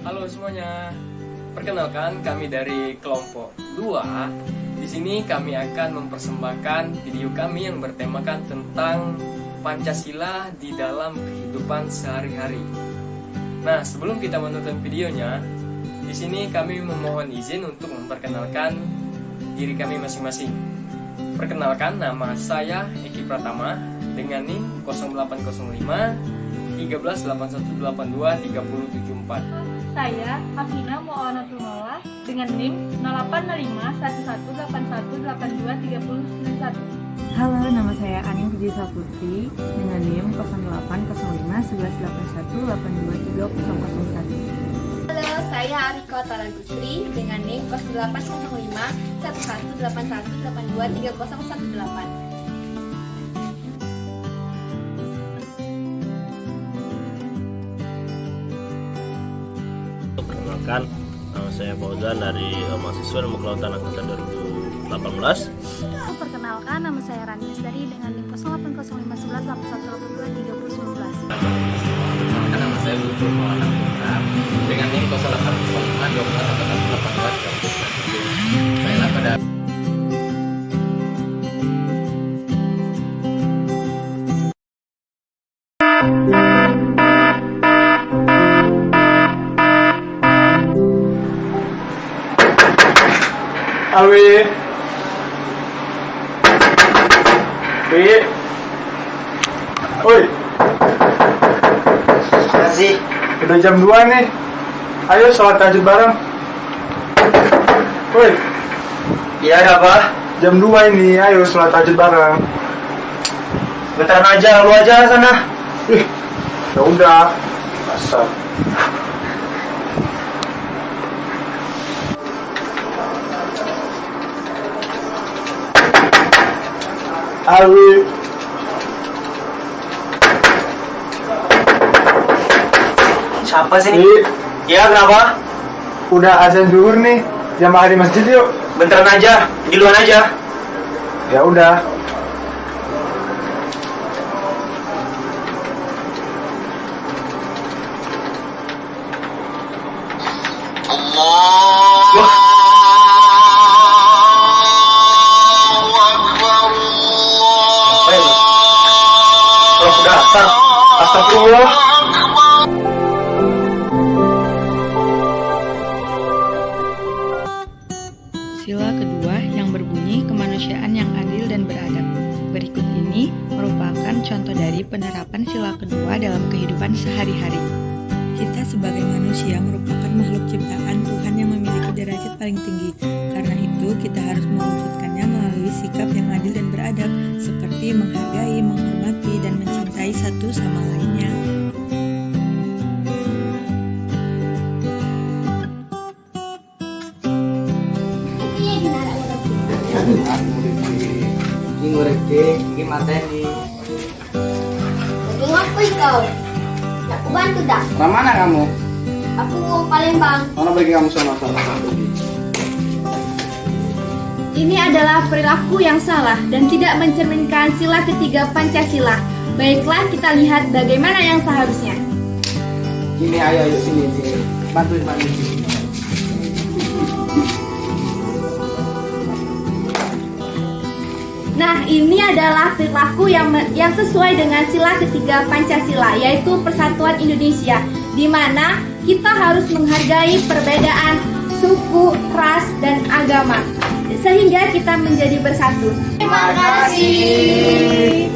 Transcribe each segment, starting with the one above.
Halo semuanya. Perkenalkan, kami dari kelompok 2. Di sini kami akan mempersembahkan video kami yang bertemakan tentang Pancasila di dalam kehidupan sehari-hari. Nah, sebelum kita menonton videonya, di sini kami memohon izin untuk memperkenalkan diri kami masing-masing. Perkenalkan, nama saya Eki Pratama dengan NIM 0805 138182 3074. Saya Hafina Muawanatul dengan NIM 0805 118181823091. Halo, nama saya Aning Puji Saputri dengan NIM 0805 1181 823001. Halo, saya Ariko Taragusri dengan NIM 0805 1181823018. Perkenalkan, nama saya Fauzan dari mahasiswa Ilmu Kelautan Angkatan 2018. Perkenalkan, nama saya Rani Asdari dengan NIM 0805 118182 3019. Perkenalkan, nama saya Lutfi Maulana Putra dengan NIM 0805 128182 Baiklah, pada Alwi, Woi, Masih. udah jam 2 nih. Ayo sholat tahajud bareng. Woi, Iya, apa? jam 2 ini, ayo sholat tahajud bareng. Bentar aja, lu aja sana. Ih, ya udah. Asal. Alwi, Siapa sih ini? Wi, Iya, kenapa? udah azan zuhur nih. Jamaah di masjid yuk. Bentar aja, di luar aja. Ya udah. Apa ini? Kalau sudah asar, astagfirullah. Sila kedua yang berbunyi kemanusiaan yang adil dan beradab. Berikut ini merupakan contoh dari penerapan sila kedua dalam kehidupan sehari-hari. Kita sebagai manusia merupakan makhluk ciptaan Tuhan yang memiliki derajat paling tinggi. Karena itu, kita harus mewujudkannya melalui sikap yang adil dan beradab, seperti menghargai, menghormati, dan mencintai satu sama lainnya. Ini materi. Tengok aku kau. Nak aku bantu dah. Mana kamu? Aku mau Palembang. Mana pergi kamu sama-sama? Ini adalah perilaku yang salah dan tidak mencerminkan sila ketiga Pancasila. Baiklah, kita lihat bagaimana yang seharusnya. Sini, ayo sini. Bantu. Nah, ini adalah perilaku yang sesuai dengan sila ketiga Pancasila, yaitu Persatuan Indonesia, di mana kita harus menghargai perbedaan suku, ras, dan agama, sehingga kita menjadi bersatu. Terima kasih.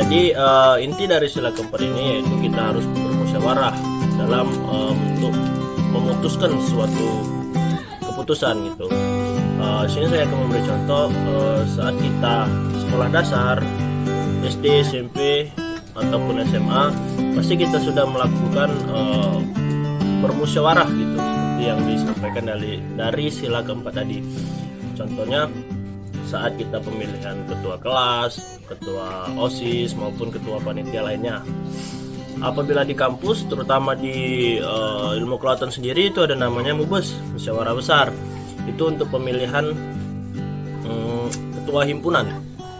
Jadi inti dari sila keempat ini yaitu kita harus bermusyawarah dalam untuk memutuskan suatu keputusan gitu. Sini saya akan memberi contoh saat kita sekolah dasar, SD, SMP ataupun SMA, pasti kita sudah melakukan bermusyawarah gitu, seperti yang disampaikan dari sila keempat tadi. Contohnya saat kita pemilihan ketua kelas, ketua OSIS maupun ketua panitia lainnya. Apabila di kampus, terutama di ilmu kelautan sendiri, itu ada namanya MUBES, musyawarah besar. Itu untuk pemilihan ketua himpunan.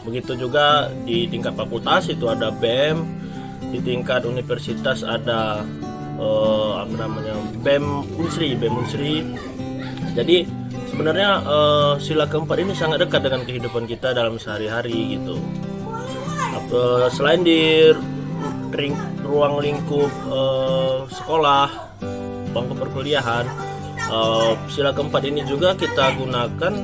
Begitu juga di tingkat fakultas itu ada BEM, di tingkat universitas ada BEM Unsri. Jadi sebenarnya sila keempat ini sangat dekat dengan kehidupan kita dalam sehari-hari gitu. Selain di ruang lingkup sekolah, bangku perkuliahan, sila keempat ini juga kita gunakan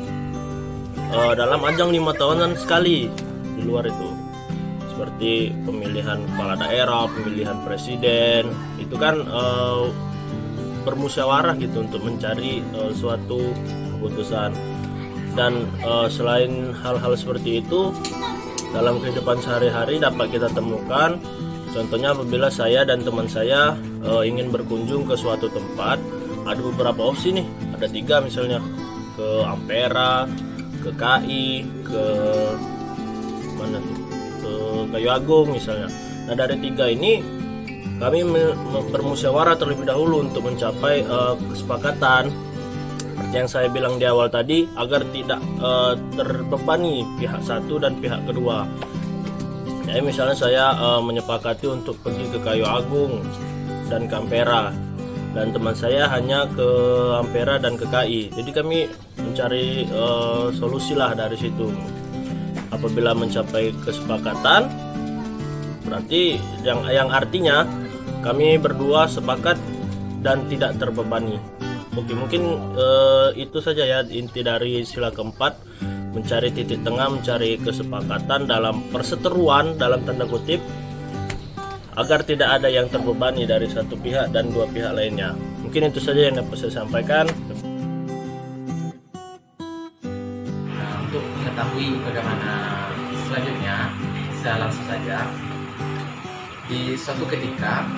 dalam ajang 5 tahunan sekali di luar itu, seperti pemilihan kepala daerah, pemilihan presiden. Itu kan bermusyawarah gitu untuk mencari suatu keputusan. Dan selain hal-hal seperti itu, dalam kehidupan sehari-hari dapat kita temukan. Contohnya apabila saya dan teman saya ingin berkunjung ke suatu tempat, ada beberapa opsi nih, ada 3 misalnya, ke Ampera, ke KI, ke mana tuh, ke Kayu Agung misalnya. Nah, dari 3 ini kami bermusyawarah terlebih dahulu untuk mencapai kesepakatan. Seperti yang saya bilang di awal tadi, agar tidak terbebani pihak satu dan pihak kedua. Ya, misalnya saya menyepakati untuk pergi ke Kayu Agung dan ke Ampera, dan teman saya hanya ke Ampera dan ke KI. Jadi kami mencari solusi lah dari situ. Apabila mencapai kesepakatan, berarti yang artinya kami berdua sepakat dan tidak terbebani. Oke, mungkin itu saja ya inti dari sila keempat, mencari titik tengah, mencari kesepakatan dalam perseteruan dalam tanda kutip, agar tidak ada yang terbebani dari satu pihak dan 2 pihak lainnya. Mungkin itu saja yang dapat saya sampaikan. Nah, untuk mengetahui bagaimana selanjutnya, saya langsung saja. Di suatu ketika,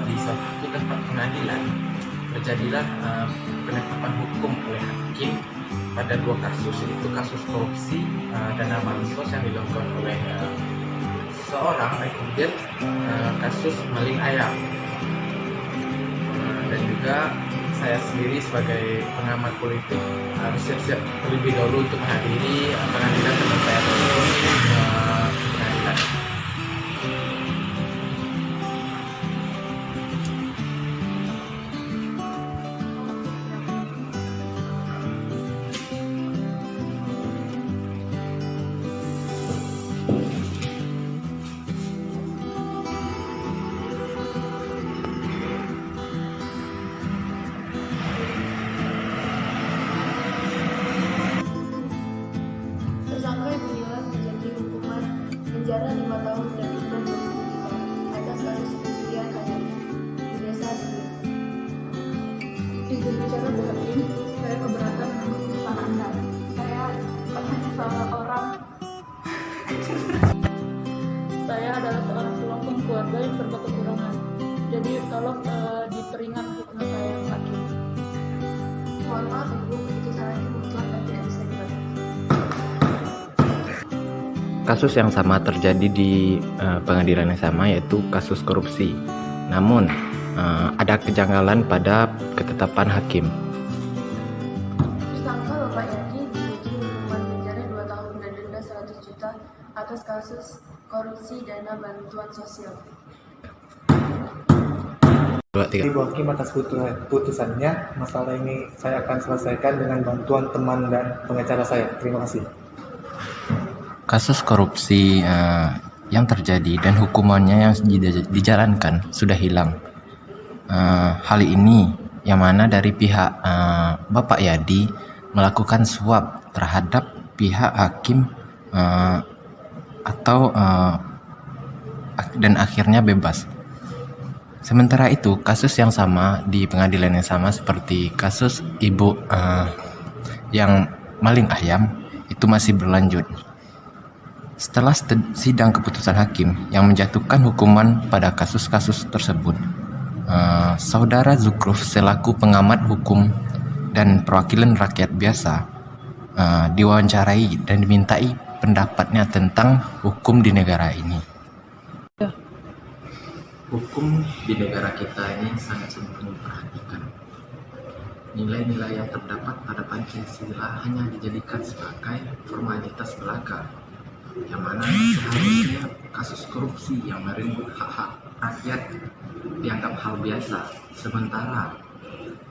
di suatu tempat pengadilan, terjadilah penetapan hukum oleh hakim pada 2 kasus, yaitu kasus korupsi dana bansos yang dilakukan oleh seorang, dan kemudian kasus maling ayam. Dan juga saya sendiri sebagai pengamat politik harus siap-siap terlebih dahulu untuk menghadiri pengadilan teman saya tersebut pengadilan. Penjara 5 tahun dan denda 20 juta atas kasus pencurian KTP di desa Durian. Izin bicara Bu Hakim, saya keberatan dengan tuntutan Anda. Saya hanya salah orang. Saya adalah seorang pelopong keluarga yang serba kekurangan. Jadi tolong diperingat hukuman saya, Hakim. Mohon maaf Ibu, keputusan ini mutlak dan tidak bisa dibatalkan. Kasus yang sama terjadi di pengadilan yang sama, yaitu kasus korupsi. Namun ada kejanggalan pada ketetapan hakim. Tersangka Bapak Yadi dijatuhi hukuman penjara 2 tahun dan denda 100 juta atas kasus korupsi dana bantuan sosial. Ibu Hakim atas putusannya, masalah ini saya akan selesaikan dengan bantuan teman dan pengacara saya. Terima kasih. Kasus korupsi yang terjadi dan hukumannya yang dijalankan sudah hilang. Hal ini yang mana dari pihak Bapak Yadi melakukan suap terhadap pihak hakim dan akhirnya bebas. Sementara itu, kasus yang sama di pengadilan yang sama seperti kasus ibu yang maling ayam itu masih berlanjut. Setelah sidang keputusan hakim yang menjatuhkan hukuman pada kasus-kasus tersebut, Saudara Zukruf selaku pengamat hukum dan perwakilan rakyat biasa diwawancarai dan dimintai pendapatnya tentang hukum di negara ini. Hukum di negara kita ini sangat penuh perhatikan. Nilai-nilai yang terdapat pada Pancasila hanya dijadikan sebagai formalitas belaka. yang mana seharusnya kasus korupsi yang merenggut hak-hak rakyat dianggap hal biasa, sementara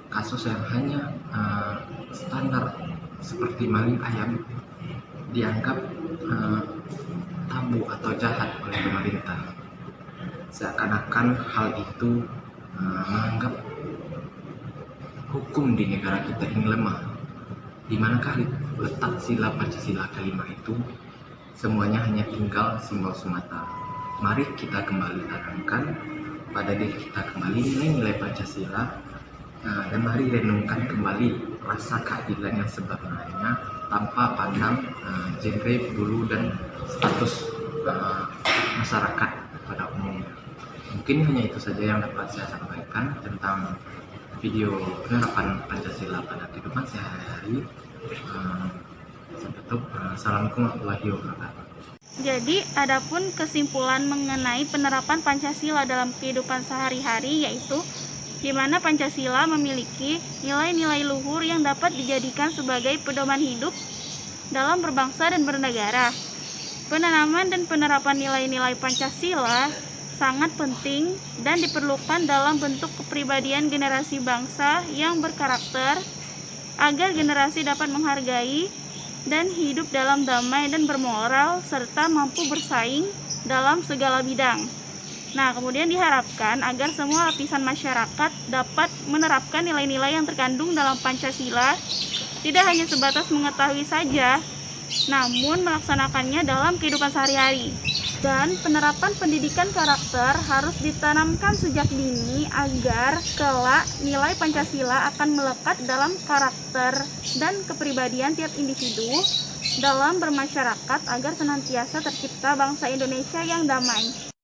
kasus yang hanya standar seperti maling ayam dianggap tabu atau jahat oleh pemerintah. Seakan-akan hal itu menganggap hukum di negara kita ini lemah. Di manakah letak sila Pancasila kelima itu? Semuanya hanya tinggal simbol semata. Mari kita kembali tanamkan pada diri kita kembali nilai Pancasila, dan mari renungkan kembali rasa keadilan yang sebenarnya tanpa pandang genre, bulu, dan status masyarakat pada umumnya. Mungkin hanya itu saja yang dapat saya sampaikan tentang video penerapan Pancasila pada kehidupan sehari-hari. Sampai jumpa. Assalamualaikum warahmatullahi wabarakatuh. Jadi, adapun kesimpulan mengenai penerapan Pancasila dalam kehidupan sehari-hari yaitu di mana Pancasila memiliki nilai-nilai luhur yang dapat dijadikan sebagai pedoman hidup dalam berbangsa dan bernegara. Penanaman dan penerapan nilai-nilai Pancasila sangat penting dan diperlukan dalam bentuk kepribadian generasi bangsa yang berkarakter agar generasi dapat menghargai dan hidup dalam damai dan bermoral serta mampu bersaing dalam segala bidang. Nah, kemudian diharapkan agar semua lapisan masyarakat dapat menerapkan nilai-nilai yang terkandung dalam Pancasila, tidak hanya sebatas mengetahui saja, namun melaksanakannya dalam kehidupan sehari-hari. Dan penerapan pendidikan karakter harus ditanamkan sejak dini agar kelak nilai Pancasila akan melekat dalam karakter dan kepribadian tiap individu dalam bermasyarakat agar senantiasa tercipta bangsa Indonesia yang damai.